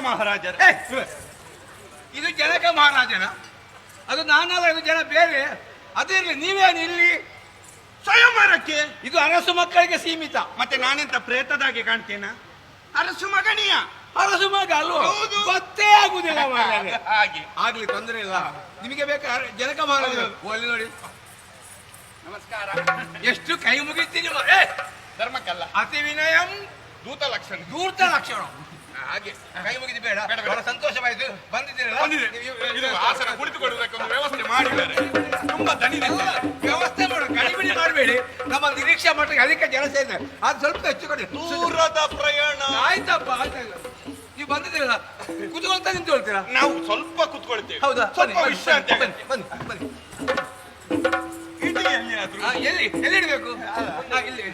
ಮಹಾರಾಜರ. ಇದು ಜನಕ ಮಹಾರಾಜನ, ಅದು ನಾನಲ್ಲ, ಇದು ಜನ ಬೇರೆ. ಅದಿರಲಿ, ನೀವೇನು ಇಲ್ಲಿ ಸ್ವಯಂವರಕ್ಕೆ? ಇದು ಅರಸು ಮಕ್ಕಳಿಗೆ ಸೀಮಿತ. ಮತ್ತೆ ನಾನೆಂತ ಪ್ರೇತದಾಗೆ ಕಾಣ್ತೇನ? ಅರಸು ಮಗನಿಯ ಅರಸು ಮಗ ಅಲ್ವಾ? ಹೌದು. ಗೊತ್ತೇ ಆಗುದಿಲ್ಲ ಮಾರ್ರೆ. ಹಾಗೆ ಆಗ್ಲಿ, ತೊಂದರೆ ಇಲ್ಲ. ನಿಮಗೆ ಬೇಕಾ ಜನಕ ಮಹಾರಾಜ? ಅಲ್ಲಿ ನೋಡಿ, ನಮಸ್ಕಾರ. ಎಷ್ಟು ಕೈ ಮುಗಿತೀನಿ. ಧರ್ಮಕ್ಕಲ್ಲ, ಅತಿ ವಿನಯಂ ದೂತ ಲಕ್ಷಣ. ಧೂರ್ತ ಲಕ್ಷಣ. ಹಾಗೆ ಕೈ ಮುಗಿದು ಬೇಡ. ಬಹಳ ಸಂತೋಷವಾಯ್ತು, ಬಂದಿದ್ದೀರಲ್ಲ. ಇದು ಆಸನ ಕುಳಿತುಕೊಳ್ಳುವುದಕ್ಕೆ ಒಂದು ವ್ಯವಸ್ಥೆ ಮಾಡಿದ್ದಾರೆ. ತುಂಬಾ ದಣಿದಿದೆ. ವ್ಯವಸ್ಥೆ ಮಾಡು, ಕಡಿಮೆ ಮಾಡಬೇಡಿ. ನಮ್ಮ ನಿರೀಕ್ಷಾ ಮಟ್ಟಿಗೆ ಅದಕ್ಕೆ ಜನ ಸೇರಿದೆ. ಅದು ಸ್ವಲ್ಪ ಹೆಚ್ಚು ಕೊಡಿ. ದೂರದ ಪ್ರಯಾಣ. ಆಯ್ತಪ್ಪ, ಆಯ್ತಾಗ ನೀವು ಬಂದಿದ್ದೀರಲ್ಲ, ಕುತ್ಕೊಳ್ತಾ ನಿಂತ್ಕೊಳ್ತೀರಾ? ನಾವು ಸ್ವಲ್ಪ ಕುತ್ಕೊಳ್ತೇವೆ. ಹೌದಾ? ಸ್ವಲ್ಪ ವಿಶ್ರಾಂತಿ. ಬನ್ನಿ ಬನ್ನಿ ಬನ್ನಿ. ಇಡೀ ಎಲ್ಲಿಯಾದ್ರೂ ಎಲ್ಲಿ ಎಲ್ಲಿ ಇಡಬೇಕು? ಇಲ್ಲಿ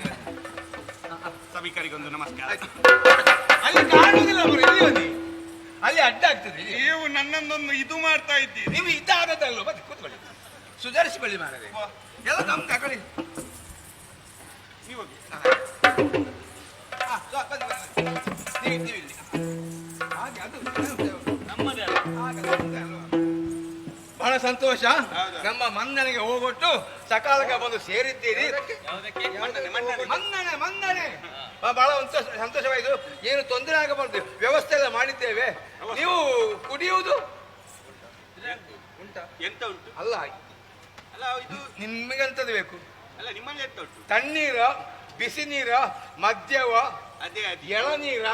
ಸಭಿಕರಿಗೊಂದು ನಮಸ್ಕಾರ. ಅಲ್ಲಿ ಕಾಣುವುದಿಲ್ಲ ಅವರು, ಎಲ್ಲಿ ಬನ್ನಿ. ಅಲ್ಲಿ ಅಡ್ಡ ಆಗ್ತದೆ. ನೀವು ನನ್ನನ್ನೊಂದು ಇದು ಮಾಡ್ತಾ ಇದ್ದೀರಿ. ನೀವು ಇದ್ದಾದಲ್ಲ, ಬನ್ನಿ ಕೂತ್ಕೊಳ್ಳಿ, ಸುಧಾರಿಸಿಕೊಳ್ಳಿ ಮಾರದೆ. ಎಲ್ಲ ನಮ್ ತಗೊಳ್ಳಿ. ನೀವು ನೀವು ಇಲ್ಲಿ ಹಾಗೆ, ಅದು ನಮ್ಮದೇ ಬಹಳ ಸಂತೋಷ. ಹೌದಾ? ನಮ್ಮ ಮನ್ನಣೆಗೆ ಹೋಗೊಟ್ಟು ಸಕಾಲಕ್ಕೆ ಬಂದು ಸೇರಿದ್ದೀರಿ. ಮನ್ನಣೆ ಮನ್ನಣೆ ಬಹಳ ಸಂತೋಷವಾಯಿತು. ಏನು ತೊಂದರೆ ಆಗಬಾರ್ದು, ವ್ಯವಸ್ಥೆ ಎಲ್ಲ ಮಾಡಿದ್ದೇವೆ. ನೀವು ಕುಡಿಯುವುದು ಉಂಟಾ? ಎಂತ ಉಂಟು? ಅಲ್ಲ, ಅಲ್ಲ ಇದು ನಿಮಗಂತದ್ದು ಬೇಕು. ಅಲ್ಲ ನಿಮ್ಮಲ್ಲಿ ಎಂತ ಉಂಟು? ತಣ್ಣೀರ, ಬಿಸಿ ನೀರ, ಮದ್ಯವ, ಅದೇ ಅದೇ ಎಳನೀರ.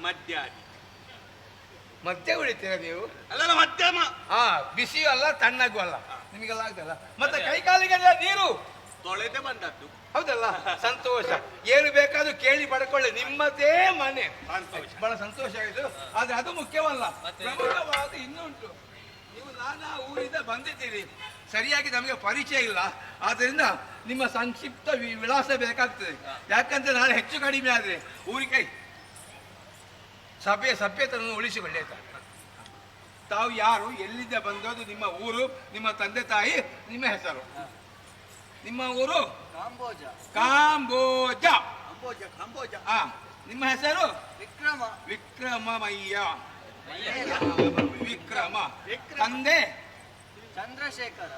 ಮದ್ಯ. ಮದ್ಯ ಕುಡಿತೀರ ನೀವು? ಅಲ್ಲ ಮಧ್ಯಮ. ಹಾ, ಬಿಸಿಯೂ ಅಲ್ಲ ತಣ್ಣಗೂ ಅಲ್ಲ, ನಿಮಗೆಲ್ಲ ಆಗ್ತಲ್ಲ. ಮತ್ತೆ ಕೈ ಕಾಲಿಗೆಲ್ಲ ನೀರು ತೊಳೆದೇ ಬಂದದ್ದು. ಹೌದಲ್ಲ? ಸಂತೋಷ. ಏನು ಬೇಕಾದ್ರೂ ಕೇಳಿ ಪಡ್ಕೊಳ್ಳಿ, ನಿಮ್ಮದೇ ಮನೆ. ಸಂತೋಷ. ಬಹಳ ಸಂತೋಷ ಆಯಿತು. ಆದ್ರೆ ಅದು ಮುಖ್ಯವಲ್ಲ, ಪ್ರಮುಖವಾದ ಇನ್ನುಂಟು. ನೀವು ನಾನಾ ಊರಿಂದ ಬಂದಿದ್ದೀರಿ, ಸರಿಯಾಗಿ ನಮಗೆ ಪರಿಚಯ ಇಲ್ಲ. ಆದ್ರಿಂದ ನಿಮ್ಮ ಸಂಕ್ಷಿಪ್ತ ವಿಳಾಸ ಬೇಕಾಗ್ತದೆ. ಯಾಕಂದ್ರೆ ನಾಳೆ ಹೆಚ್ಚು ಕಡಿಮೆ ಆದ್ರೆ ಊರಿಗೆ ಸಭ್ಯತನನ್ನು ಉಳಿಸಿಕೊಳ್ಳಿ ಆಯ್ತಾ? ತಾವು ಯಾರು, ಎಲ್ಲಿಂದ ಬಂದದ್ದು, ನಿಮ್ಮ ಊರು, ನಿಮ್ಮ ತಂದೆ ತಾಯಿ, ನಿಮ್ಮ ಹೆಸರು. ನಿಮ್ಮ ಊರು ಕಾಂಬೋಜ. ಕಾಂಬೋಜ. ನಿಮ್ಮ ಹೆಸರು ವಿಕ್ರಮ. ವಿಕ್ರಮಯ್ಯ. ವಿಕ್ರಮ. ತಂದೆ ಚಂದ್ರಶೇಖರ.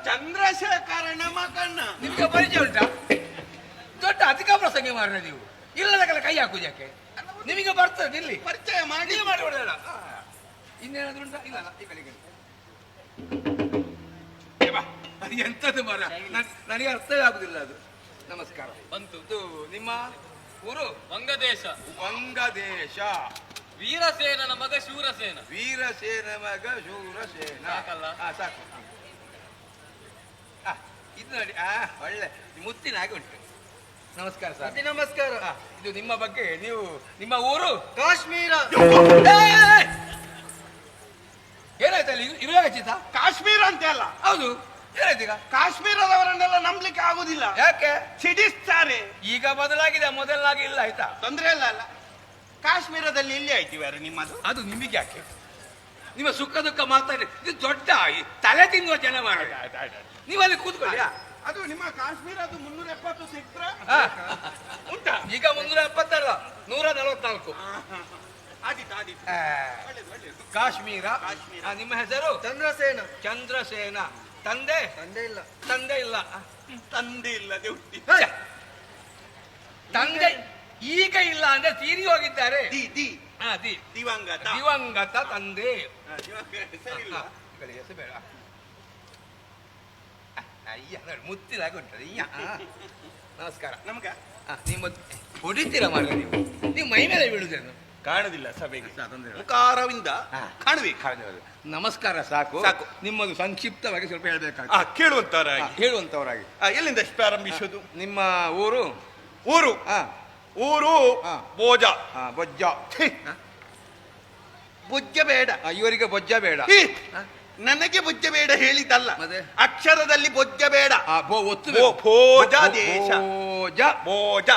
ಚಂದ್ರಶೇಖರನ ಮಗನ. ನಿಮ್ಗೆ ಪರಿಚಯ ಉಂಟಾ? ದೊಡ್ಡ ಅಧಿಕ ಪ್ರಸಂಗ ಮಾರ್ರೆ ನೀವು. ಇಲ್ಲದಕ್ಕೆಲ್ಲ ಕೈ ಹಾಕುದಕ್ಕೆ ನಿಮಗೆ ಬರ್ತದೆ. ಇಲ್ಲಿ ಪರಿಚಯ ಮಾಡಿ ಮಾಡಿಬಿಡೋಣ. ಇನ್ನೇನಾದ್ರೂ ಉಂಟಾ? ಇಲ್ಲ, ಈ ಕಡೆಗೆ ಅದು ಎಂತದ್ದು ಮರ, ನನಗೆ ಅರ್ಥವೇ ಆಗುದಿಲ್ಲ ಅದು. ನಮಸ್ಕಾರ. ಬಂತು. ನಿಮ್ಮ ಊರು? ವಂಗದೇಶ. ವಂಗದೇಶ. ವೀರಸೇನನ ಮಗ ಶೂರಸೇನ. ವೀರಸೇನ ಮಗ ಶೂರಸೇನ. ಸಾಕಲ್ಲ? ಸಾಕು. ಇದು ನೋಡಿ, ಒಳ್ಳೆ ಮುತ್ತಿನ ಹಾಗೆ ಉಂಟು. ನಮಸ್ಕಾರ ಸರ್. ನಮಸ್ಕಾರ. ಇದು ನಿಮ್ಮ ಬಗ್ಗೆ. ನೀವು, ನಿಮ್ಮ ಊರು? ಕಾಶ್ಮೀರ. ಏನಾಯ್ತಲ್ಲ, ಇರುವಾಗ ಚಿತ್ತ? ಕಾಶ್ಮೀರ ಅಂತ ಅಲ್ಲ. ಹೌದು, ಏನಾಯ್ತೀಗ? ಕಾಶ್ಮೀರದವರನ್ನೆಲ್ಲ ನಂಬಲಿಕ್ಕೆ ಆಗುದಿಲ್ಲ. ಯಾಕೆ? ಸಿಡಿಸ್ತಾರೆ. ಈಗ ಬದಲಾಗಿದೆ, ಮೊದಲಾಗಿ ಇಲ್ಲ. ಆಯ್ತಾ? ತೊಂದ್ರೆ ಇಲ್ಲ. ಅಲ್ಲ ಕಾಶ್ಮೀರದಲ್ಲಿ ಎಲ್ಲಿ ಆಯ್ತಿವಾರ ನಿಮ್ಮದು? ಅದು ನಿಮಗೆ ಯಾಕೆ? ನಿಮ್ಮ ಸುಖ ದುಃಖ ಮಾತಾಡಿ. ಇದು ದೊಡ್ಡ ತಲೆ ತಿನ್ನುವ ಜನ ಮಾಡ. ನೀವು ಅಲ್ಲಿ ಕೂತ್ಕೊಳ್ಳಿ. ಅದು ನಿಮ್ಮ ಕಾಶ್ಮೀರ. ಅದು 370 ಸೆಕ್ಟರ್ ಉಂಟಾ? ಈಗ 370 ಅಲ್ಲ, 144. ಕಾಶ್ಮೀರ. ನಿಮ್ಮ ಹೆಸರು? ಚಂದ್ರಸೇನ. ಚಂದ್ರಸೇನ. ತಂದೆ? ತಂದೆ ಇಲ್ಲ. ತಂದೆ ಇಲ್ಲ. ತಂದೆ ಇಲ್ಲದೆ ಹುಟ್ಟಿ. ತಂದೆ ಈಗ ಇಲ್ಲ ಅಂದ್ರೆ ತೀರಿ ಹೋಗಿದ್ದಾರೆ. ದಿವಂಗತ. ದಿವಂಗತ ತಂದೆ. ಹೆಸರು ಬೇಡ. ಅಯ್ಯ ನೋಡಿ, ಮುತ್ತಿನಾಗ ಉಂಟು. ನಮಸ್ಕಾರ. ನಮಗ ನಿಮ್ಮ ಹೊಡಿತೀರ ಮಾಡ ನೀವು ಮೈ ಮೇಲೆ ಬೀಳುದೇನು? ಕಾಣುದಿಲ್ಲ ಸಭೆಗೆ. ಮುಖಾರವಿಂದ ಕಾಣಬೇಕು. ನಮಸ್ಕಾರ. ಸಾಕು ಸಾಕು. ನಿಮ್ಮದು ಸಂಕ್ಷಿಪ್ತವಾಗಿ ಸ್ವಲ್ಪ ಹೇಳ್ಬೇಕಾಗ್ತದೆ. ಕೇಳುವಂತವರಾಗಿ. ಎಲ್ಲಿಂದ ಪ್ರಾರಂಭಿಸುವುದು? ನಿಮ್ಮ ಊರು? ಊರು ಬೋಜ. ಬೊಜ್ಜ. ಬುಜ್ಜ ಬೇಡ ಇವರಿಗೆ. ಬೊಜ್ಜ ಬೇಡ. ನನಗೆ ಬುಜ್ಜ ಬೇಡ ಹೇಳಿದ್ದಲ್ಲ, ಮತ್ತೆ ಅಕ್ಷರದಲ್ಲಿ ಬೊಜ್ಜ ಬೇಡ. ಭೋಜ ದೇಶ. ಭೋಜ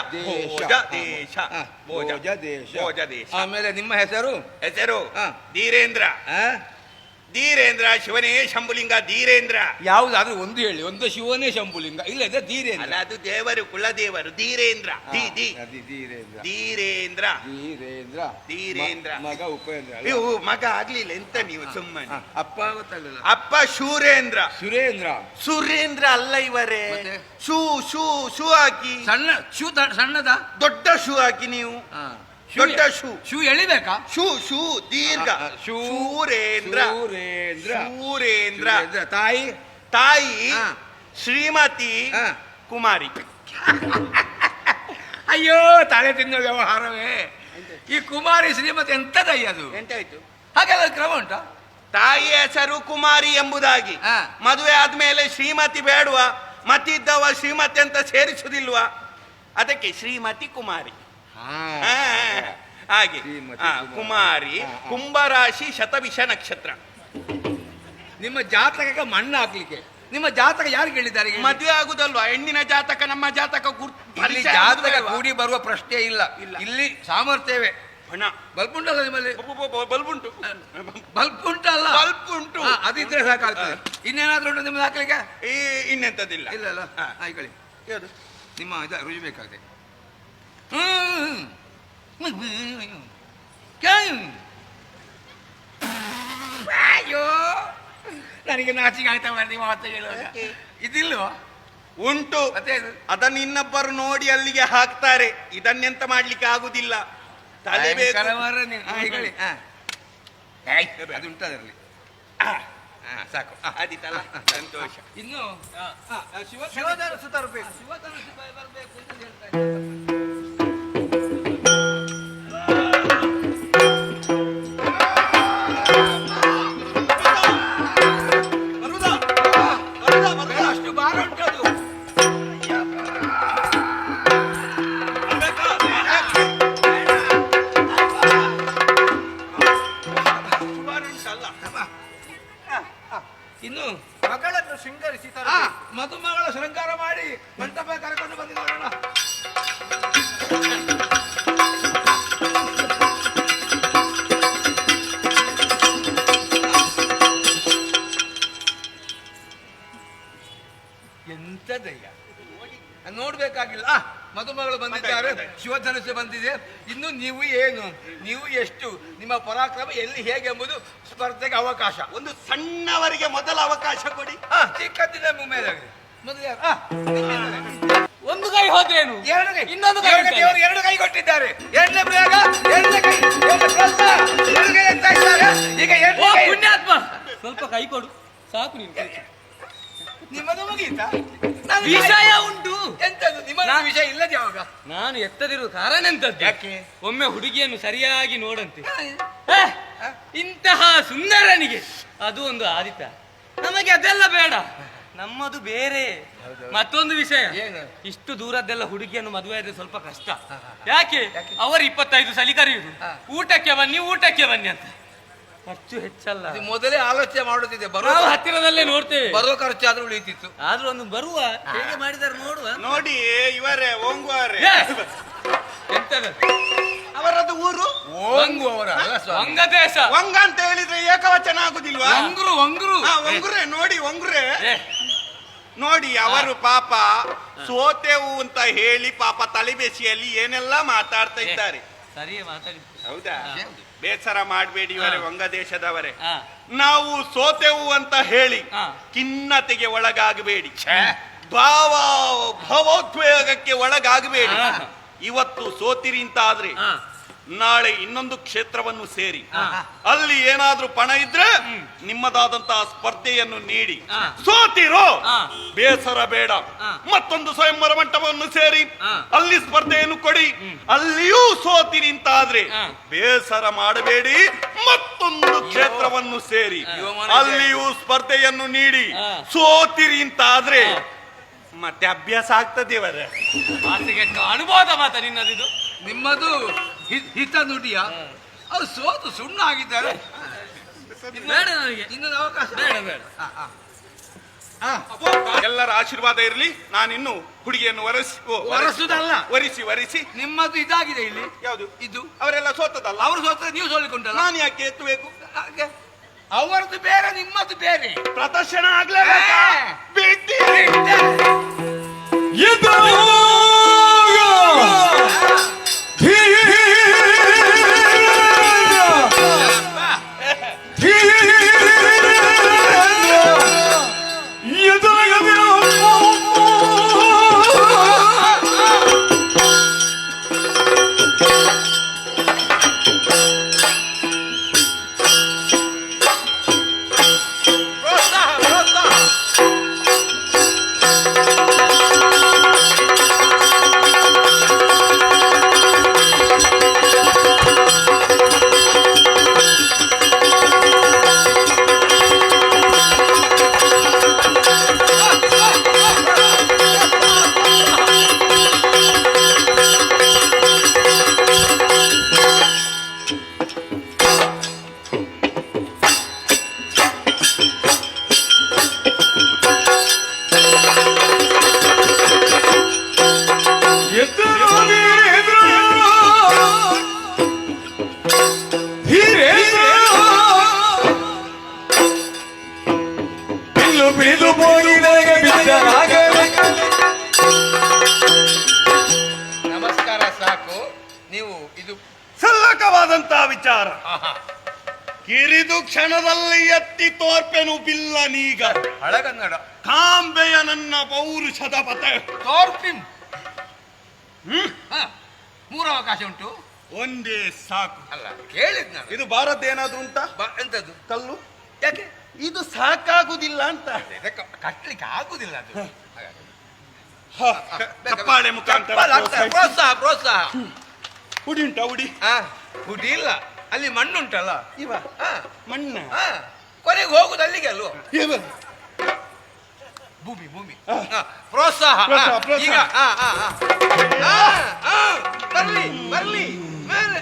ದೇಶ. ಆಮೇಲೆ ನಿಮ್ಮ ಹೆಸರು? ಹೆಸರು ಧೀರೇಂದ್ರ. ಧೀರೇಂದ್ರ ಶಿವನೇ ಶಂಭುಲಿಂಗ ಧೀರೇಂದ್ರ. ಯಾವುದಾದ್ರೂ ಒಂದು ಹೇಳಿ. ಒಂದು ಶಿವನೇ ಶಂಭುಲಿಂಗ, ಇಲ್ಲದೆ ಧೀರೇಂದ್ರ. ಅಲ್ಲ, ಅದು ದೇವರು ಕುಲದೇವರು ಧೀರೇಂದ್ರ. ಧೀರೇಂದ್ರ ಧೀರೇಂದ್ರ ಧೀರೇಂದ್ರ ಧೀರೇಂದ್ರ. ಮಗ ಉಪೇಂದ್ರ. ನೀವು ಮಗ ಆಗ್ಲಿಲ್ಲ ಎಂತ ನೀವು ಸುಮ್ಮನೆ. ಅಪ್ಪ ಗೊತ್ತಾಗಲ್ಲ. ಅಪ್ಪ ಶೂರೇಂದ್ರ. ಸುರೇಂದ್ರ. ಸುರೇಂದ್ರ ಅಲ್ಲ ಇವರೇ. ಮತ್ತೆ? ಶೂ ಶೂ ಶೂ ಹಾಕಿ. ಸಣ್ಣ ಶೂ ಸಣ್ಣದ ದೊಡ್ಡ ಶೂ ಹಾಕಿ ನೀವು. ದೊಡ್ಡ ಶೂ. ಶೂ ಎಳಿಬೇಕಾ? ಶೂ ಶೂ ದೀರ್ಘ. ಶೂರೇಂದ್ರ. ಶೂರೇಂದ್ರ. ಶೂರೇಂದ್ರ. ತಾಯಿ ತಾಯಿ ಹಾ. ಶ್ರೀಮತಿ ಹಾ. ಕುಮಾರಿ. ಅಯ್ಯೋ, ತಲೆ ತಿನ್ನೋ ವ್ಯವಹಾರವೇ. ಈ ಕುಮಾರಿ ಶ್ರೀಮತಿ ಎಂತದಯ್ಯ ಅದು? ಎಂತಾಯ್ತು? ಹಾಗೆಲ್ಲ ಕ್ರಮ ಉಂಟಾ? ತಾಯಿ ಹೆಸರು ಕುಮಾರಿ ಎಂಬುದಾಗಿ. ಹಾ. ಮದುವೆ ಆದ್ಮೇಲೆ ಶ್ರೀಮತಿ ಬೇಡುವ, ಮತ್ತಿದ್ದವ ಶ್ರೀಮತಿ ಅಂತ ಸೇರಿಸುದಿಲ್ವಾ? ಅದಕ್ಕೆ ಶ್ರೀಮತಿ ಕುಮಾರಿ. ಹಾ, ಹಾಗೆ. ಶ್ರೀಮತಿ ಕುಮಾರಿ. ಕುಂಭರಾಶಿ, ಶತವಿಷ ನಕ್ಷತ್ರ. ನಿಮ್ಮ ಜಾತಕಕ್ಕೆ ಮಣ್ಣು ಹಾಕ್ಲಿಕ್ಕೆ. ನಿಮ್ಮ ಜಾತಕ ಯಾರು ಕೇಳಿದ್ದಾರೆ? ಮದುವೆ ಆಗುದಲ್ವಾ? ಹೆಣ್ಣಿನ ಜಾತಕ ನಮ್ಮ ಜಾತಕ ಇಲ್ಲಿ ಜಾತಕ ಕೂಡಿ ಬರುವ ಪ್ರಶ್ನೆ ಇಲ್ಲ. ಇಲ್ಲಿ ಸಾಮರ್ಥ್ಯವೇ. ಹಣ ಬಲ್ಪ್ ಉಂಟಲ್ಲ ನಿಮ್ಮಲ್ಲಿ? ಬಲ್ಬ್ ಉಂಟು. ಬಲ್ಪ್ ಉಂಟಲ್ಲ? ಬಲ್ಬ್ ಉಂಟು. ಅದಿದ್ರೆ ಸಾಕಾಗ್ತದೆ. ಇನ್ನೇನಾದ್ರೂ ಉಂಟು ನಿಮ್ಮ ದಾಖಲೆಗೆ? ಇನ್ನೆಂತದಿಲ್ಲ. ಇಲ್ಲ ಅಲ್ಲ. ಆಯ್ಕೊಳ್ಳಿ. ಯಾವುದು? ನಿಮ್ಮ ರುಜು ಬೇಕಾಗಿದೆ. ಅಯ್ಯೋ, ನನಗೆ ನಾಚಿಕೆ ಆಯ್ತಾ ನೀವು ಮಾತು ಹೇಳುವಾಗ. ಇದಿಲ್ವ? ಉಂಟು. ಮತ್ತೆ ಇದು? ಅದನ್ನು ಇನ್ನೊಬ್ಬರು ನೋಡಿ ಅಲ್ಲಿಗೆ ಹಾಕ್ತಾರೆ. ಇದನ್ನೆಂತ ಮಾಡ್ಲಿಕ್ಕೆ ಆಗುದಿಲ್ಲ. ತಲೆ ಬೇಕು. ಅದು ಉಂಟದರಲ್ಲಿ. ಸಾಕು. ಅದಿತ್ತಲ್ಲ, ಸಂತೋಷ. ಇನ್ನು ಶಿವಧನುಸ್ಸು ತರಬೇಕು. ಶಿವಧನುಸ್ಸು ಬರಬೇಕು ಅಂತ ಹೇಳ್ತಾ ಇದ್ದಾರೆ. ಅಷ್ಟು ಭಾರ ಉಂಟದು. ಇನ್ನು ಮಗಳನ್ನು ಶೃಂಗರಿಸಿ ಮದುಮಗಳ ಶೃಂಗಾರ ಮಾಡಿ ಮಂಟಪ ಕರ್ಕೊಂಡು ಬಂದು ನೋಡೋಣ. ಎಂತದಯ್ಯ, ನೋಡ್ಬೇಕಾಗಿಲ್ಲ. ಮದುಮಗಳು ಬಂದಿದ್ದಾರೆ, ಶಿವಧನುಸ್ಸು ಬಂದಿದೆ. ಇನ್ನು ನೀವು ಏನು, ನೀವು ಎಷ್ಟು, ನಿಮ್ಮ ಪರಾಕ್ರಮ ಎಲ್ಲಿ ಹೇಗೆ ಎಂಬುದು ಸ್ಪರ್ಧೆಗೆ ಅವಕಾಶ. ಒಂದು ಸಣ್ಣವರಿಗೆ ಮೊದಲ ಅವಕಾಶ ಕೊಡಿ. ಚಿಕ್ಕದಿನ ಮೇಲೆ ಮೊದಲು ಒಂದು ಕೈ ಹೋದ್ರೇನು? ಎರಡು ಕೈ. ಇನ್ನೊಂದು ಕೈ ಉಂಟಲ್ಲ? ದೇವರು ಎರಡು ಕೈ ಕೊಟ್ಟಿದ್ದಾರೆ. ಎರಡನೇ ಪ್ರಯೋಗ, ಎರಡನೇ ಕೈ, ಎರಡು ಪ್ರೋತ್ಸಾಹ, ಎರಡು ಕೈ ಎತ್ತಾ ಇದ್ದಾರೆ. ಈಗ ಓ ಎರಡನೇ ಕೈ. ಪುಣ್ಯಾತ್ಮ, ಸ್ವಲ್ಪ ಕೈ ಕೊಡು ಸಾಕು. ನೀನು ನಿಮ್ಮದು ಮುಗೀತಾ? ವಿಷಯ ಉಂಟು. ಎಂತದ್ದು ನಿಮ್ಮ ವಿಷಯ ಇಲ್ಲದ ಯಾವಾಗ? ನಾನು ಎತ್ತದಿರುವ ಕಾರಣ ಎಂತದ್ದು? ಯಾಕೆ? ಒಮ್ಮೆ ಹುಡುಗಿಯನ್ನು ಸರಿಯಾಗಿ ನೋಡಂತೆ. ಇಂತಹ ಸುಂದರನಿಗೆ ಅದು ಒಂದು ಆದಿತ. ನಮಗೆ ಅದೆಲ್ಲ ಬೇಡ, ನಮ್ಮದು ಬೇರೆ. ಮತ್ತೊಂದು ವಿಷಯ, ಏನು? ಇಷ್ಟು ದೂರದ್ದೆಲ್ಲ ಹುಡುಗಿಯನ್ನು ಮದುವೆ ಆದ್ರೆ ಸ್ವಲ್ಪ ಕಷ್ಟ. ಯಾಕೆ? ಅವರು 25 ಸಲ ಕರೆಯುವುದು, ಊಟಕ್ಕೆ ಬನ್ನಿ ಊಟಕ್ಕೆ ಬನ್ನಿ ಅಂತ. ಖರ್ಚು ಹೆಚ್ಚಲ್ಲ. ಇದು ಮೊದಲೇ ಆಲೋಚನೆ ಮಾಡುತ್ತಿದೆ. ನಾವು ಹತ್ತಿರದಲ್ಲೇ ನೋಡ್ತೇವೆ. ಬರುವ ಖರ್ಚಾದ್ರೂ ಉಳಿತಿತ್ತು. ಆದ್ರೂ ಒಂದು ಬರುವ ಹೇಗೆ ಮಾಡಿದಾರೆ ನೋಡುವ. ನೋಡಿ ಇವರೇ ಓಂಗುವರೇ. ಎಂತದ ಅವರದ್ದು ಊರು ಓಂಗುವವರ ಅಲ್ಲ ಸ್ವಾಮಿ. ವಂಗದೇಶ. ವಂಗ ಅಂತ ಹೇಳಿದ್ರೆ ಏಕವಚನ ಆಗುದಿಲ್ವಾ? ವಂಗ್ರು ವಂಗ್ರು. ವಂಗುರೆ ನೋಡಿ, ವಂಗುರೆ ನೋಡಿ. ಅವರು ಪಾಪ ಸೋತೆವು ಅಂತ ಹೇಳಿ ಪಾಪ ತಲೆಬೇಸಿಯಲ್ಲಿ ಏನೆಲ್ಲ ಮಾತಾಡ್ತಾ ಇದ್ದಾರೆ. ಸರಿಯೇ ಮಾತಾಡಿ. ಹೌದಾ? ಬೇಸರ ಮಾಡಬೇಡಿ ಇವರೇ, ವಂಗ ದೇಶದವರೇ. ಹಾ. ನಾವು ಸೋತೆವು ಅಂತ ಹೇಳಿ ಹಾ. ಖಿನ್ನತೆಗೆ ಒಳಗಾಗಬೇಡಿ, ಭಾವೋದ್ವೇಗಕ್ಕೆ ಒಳಗಾಗಬೇಡಿ. ಹಾ. ಇವತ್ತು ಸೋತಿರಿ ಅಂತಾದ್ರೆ ಹಾ. ನಾಳೆ ಇನ್ನೊಂದು ಕ್ಷೇತ್ರವನ್ನು ಸೇರಿ ಹಾ. ಅಲ್ಲಿ ಏನಾದ್ರೂ ಪಣ ಇದ್ರೆ ನಿಮ್ಮದಾದಂತಹ ಸ್ಪರ್ಧೆಯನ್ನು ನೀಡಿ. ಹಾ. ಸೋತಿರೋ ಹಾ. ಬೇಸರ ಬೇಡ, ಹಾ. ಮತ್ತೊಂದು ಸ್ವಯಂವರ ಮಂಟಪವನ್ನು ಸೇರಿ ಹಾ. ಅಲ್ಲಿ ಸ್ಪರ್ಧೆಯನ್ನು ಕೊಡಿ. ಅಲ್ಲಿಯೂ ಸೋತಿರಿ ಅಂತಾದ್ರೆ ಹಾ. ಬೇಸರ ಮಾಡಬೇಡಿ, ಮತ್ತೊಂದು ಕ್ಷೇತ್ರವನ್ನು ಸೇರಿ ಅಲ್ಲಿಯೂ ಸ್ಪರ್ಧೆಯನ್ನು ನೀಡಿ. ಹಾ. ಸೋತಿರಿ ಅಂತಾದ್ರೆ ಹಾ. ಮತ್ತೆ ಅಭ್ಯಾಸ ಆಗ್ತದೆ ಇವರೇ. ಮಾತಿಗೆ ಅನುಭವದ ಮಾತ ನಿನ್ನದಿದು. ನಿಮ್ಮದು ಹಿತ ನುಡಿಯ. ಅವ್ರು ಸೋತು ಸುಣ್ಣ ಆಗಿದ್ದಾರೆ. ಬೇಡ ನನಗೆ, ಇನ್ನೊಂದು ಅವಕಾಶ ಬೇಡ ಬೇಡ. ಎಲ್ಲರ ಆಶೀರ್ವಾದ ಇರಲಿ. ನಾನಿನ್ನು ಹುಡುಗಿಯನ್ನು ಒರೆಸುದಲ್ಲ, ವರಿಸಿ. ನಿಮ್ಮದು ಇದಾಗಿದೆ ಇಲ್ಲಿ. ಯಾವುದು ಇದು ಅವರೆಲ್ಲ ಸೋತದಲ್ಲ. ಅವರು ಸೋತ್ರೆ ನೀವು ಸೋಲಿಕೊಂಡಲ್ಲ. ನಾನು ಯಾಕೆ ಎತ್ತಬೇಕು? ಹಾಗೆ ಅವರದ್ದು ಬೇರೆ ನಿಮ್ಮದು ಬೇರೆ. ಪ್ರದರ್ಶನ ಆಗ್ಲೇಬೇಕಾ? ಹಾ. ಬಿಟ್ಟಿ. ಪ್ರೋತ್ಸಾಹ, ಪ್ರೋತ್ಸಾಹ. ನಮಸ್ಕಾರ, ಸಾಕು. ನೀವು ಇದು ಸಲ್ಲಕವಾದಂತಹ ವಿಚಾರ. ಆಹಾ, ಕಿರಿದು ಕ್ಷಣದಲ್ಲಿ ಎತ್ತಿ ತೋರ್ಪೆನು ಬಿಲ್ಲನೀಗ. ಹಳಗನ್ನಡ ಕಾಂಬೆಯ ನನ್ನ ಪೌರುಷದ ಪಥ. ತೋರ್ಪಿನ್. ಮೂರು ಅವಕಾಶ ಉಂಟು. ಒಂದೇ ಸಾಕು. ಅಲ್ಲ, ಕೇಳಿದ್ ನಾನು. ಇದು ಭಾರತ ಏನಾದ್ರೂ ಉಂಟಾ? ಎಂತದ್ದು? ಕಲ್ಲು ಯಾಕೆ ಇದು ಸಾಕಾಗುದಿಲ್ಲ ಅಂತ. ಇದಕ್ಕೆ ಕಟ್ಲಿಕ್ಕೆ ಆಗುದಿಲ್ಲ ಅದು. ಹ, ಚಪ್ಪಾಳೆ ಮುಖಾಂತರ ಚಪ್ಪಾಳೆ ಆಗ್ತದೆ. ಪ್ರೋತ್ಸಾಹ, ಪ್ರೋತ್ಸಾಹ. ಹುಡಿ ಉಂಟಾ? ಹುಡಿ ಹುಡಿ ಇಲ್ಲ, ಅಲ್ಲಿ ಮಣ್ಣುಂಟಲ್ಲ. ಇವ ಆ, ಮಣ್ಣ. ಆ, ಕೊನೆಗೆ ಹೋಗುದು ಅಲ್ಲಿಗೆ ಅಲ್ವ? ಇವ ಭೂಮಿ, ಭೂಮಿ. ಆ. ಪ್ರೋತ್ಸಾಹ. ಪ್ರೋತ್ಸಾಹ, ಪ್ರೋತ್ಸಾಹ. ಈಗ ಬರ್ಲಿ, ಬರ್ಲಿ ಮೇಲೆ.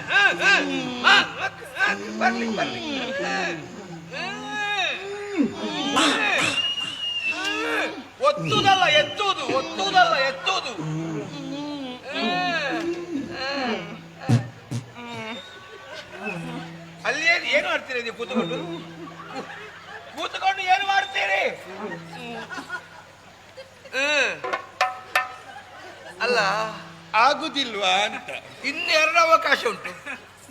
ಬರ್ಲಿ, ಬರ್ಲಿ. ಒತ್ತುದಲ್ಲ ಎತ್ತುವುದು, ಒತ್ತುದಲ್ಲ ಎತ್ತುವುದು. ಅಲ್ಲಿ ಏನು ಮಾಡ್ತೀರಿ ನೀವು ಕೂತ್ಕೊಂಡು? ಕೂತ್ಕೊಂಡು ಏನು ಮಾಡ್ತೀರಿ? ಅಲ್ಲ, ಆಗುದಿಲ್ವಾ ಅಂತ. ಇನ್ನೆರಡು ಅವಕಾಶ ಉಂಟು.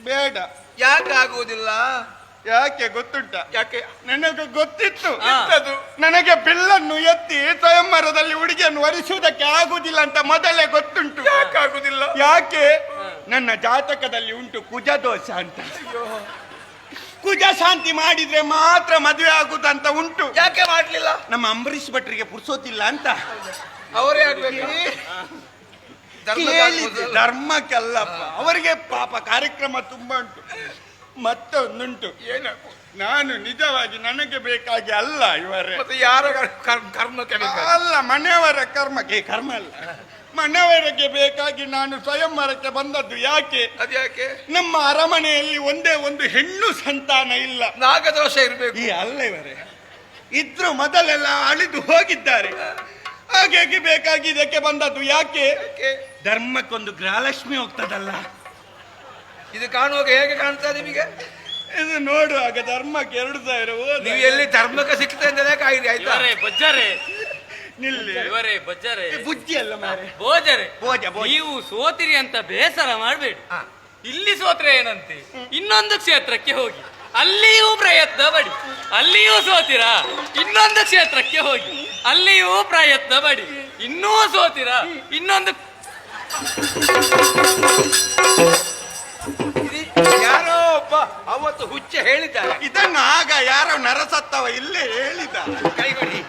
ಬೇಡ. ಯಾಕೆ ಆಗುವುದಿಲ್ಲ? ಯಾಕೆ ಗೊತ್ತುಂಟ? ಯಾಕೆ? ನನಗೆ ಗೊತ್ತಿತ್ತು. ಎಂತದು? ನನಗೆ ಬಿಲ್ಲನ್ನು ಎತ್ತಿ ಸ್ವಯಂವರದಲ್ಲಿ ಹುಡುಗಿಯನ್ನು ವರಿಸುವುದಕ್ಕೆ ಆಗುದಿಲ್ಲ ಅಂತ ಮೊದಲೇ ಗೊತ್ತುಂಟು. ಯಾಕೆ ಆಗುದಿಲ್ಲ? ಯಾಕೆ? ನನ್ನ ಜಾತಕದಲ್ಲಿ ಉಂಟು ಕುಜ ದೋಷ ಅಂತ. ಕುಜ ಶಾಂತಿ ಮಾಡಿದ್ರೆ ಮಾತ್ರ ಮದುವೆ ಆಗುದಂತ ಉಂಟು. ಯಾಕೆ ಮಾಡ್ಲಿಲ್ಲ? ನಮ್ಮ ಅಂಬರೀಷ್ ಭಟ್ರಿಗೆ ಪುರ್ಸೋತಿಲ್ಲ ಅಂತ. ಅವರೇ ಆಗ್ಬೇಕು. ಕೇಳಿದೆ, ಧರ್ಮಕ್ಕೆಲ್ಲಪ್ಪ. ಅವರಿಗೆ ಪಾಪ ಕಾರ್ಯಕ್ರಮ ತುಂಬಾ ಉಂಟು. ಮತ್ತೊಂದುಂಟು. ಏನು? ನಾನು ನಿಜವಾಗಿ ನನಗೆ ಬೇಕಾಗಿ ಅಲ್ಲ ಇವರೇ. ಮತ್ತೆ ಯಾರ ಕರ್ಮಕ್ಕೆ ಬೇಕಾಗಿ? ಅಲ್ಲ, ಮನೆಯವರ ಕರ್ಮಕ್ಕೆ. ಕರ್ಮ ಅಲ್ಲ, ಮನೆಯವರಿಗೆ ಬೇಕಾಗಿ ನಾನು ಸ್ವಯಂವರಕ್ಕೆ ಬಂದದ್ದು. ಯಾಕೆ? ಅದ್ಯಾಕೆ? ನಮ್ಮ ಅರಮನೆಯಲ್ಲಿ ಒಂದೇ ಒಂದು ಹೆಣ್ಣು ಸಂತಾನ ಇಲ್ಲ. ನಾಗದೋಷ ಇರ್ಬೇಕು. ಈ ಅಲ್ಲ ಇವರೇ ಇದ್ರು, ಮೊದಲೆಲ್ಲ ಅಳಿದು ಹೋಗಿದ್ದಾರೆ. ಹಾಗಾಗಿ ಬೇಕಾಗಿ ಇದಕ್ಕೆ ಬಂದದ್ದು. ಯಾಕೆ? ಧರ್ಮಕ್ಕೊಂದು ಗೃಹಲಕ್ಷ್ಮಿ ಹೋಗ್ತದಲ್ಲ. ಇದು ಕಾಣುವಾಗ ಹೇಗೆ ಕಾಣ್ತಾ ನಿಮಗೆ? ಇದು ನೋಡುವಾಗ ಧರ್ಮಕ್ಕೆ 2000 ಹೋದ. ನೀವು ಎಲ್ಲಿ ಧರ್ಮಕ್ಕೆ ಸಿಗ್ತದೆ ಅಂತಲೇ ಕಾಯಿರಿ, ಆಯ್ತಾ? ಬಜ್ಜರೆ ನಿಲ್ಲಿ. ಇವರೇ ಬಜ್ಜರೆ ಬುದ್ಧಿ ಅಲ್ಲ ಮಾರೆ. ಭೋಜರೆ. ಭೋಜ, ಭೋಜ. ನೀವು ಸೋತಿರಿ ಅಂತ ಬೇಸರ ಮಾಡಬೇಡಿ. ಹಾ. ಇಲ್ಲಿ ಸೋತ್ರೆ ಏನಂತೆ, ಇನ್ನೊಂದು ಕ್ಷೇತ್ರಕ್ಕೆ ಹೋಗಿ ಅಲ್ಲಿಯೂ ಪ್ರಯತ್ನ ಪಡಿ. ಅಲ್ಲಿಯೂ ಸೋತಿರಾ, ಇನ್ನೊಂದು ಕ್ಷೇತ್ರಕ್ಕೆ ಹೋಗಿ ಅಲ್ಲಿಯೂ ಪ್ರಯತ್ನ ಪಡಿ. ಇನ್ನೂ ಸೋತಿರಾ, ಇನ್ನೊಂದು. ಯಾರೋ ಒಬ್ಬ ಅವತ್ತು ಹುಚ್ಚ ಹೇಳಿದ್ದಾರೆ. ಇದನ್ನು ಆಗ ಯಾರೋ ನರಸತ್ತವ ಇಲ್ಲೇ ಹೇಳಿದ. ಕೈಗೊಡಿ.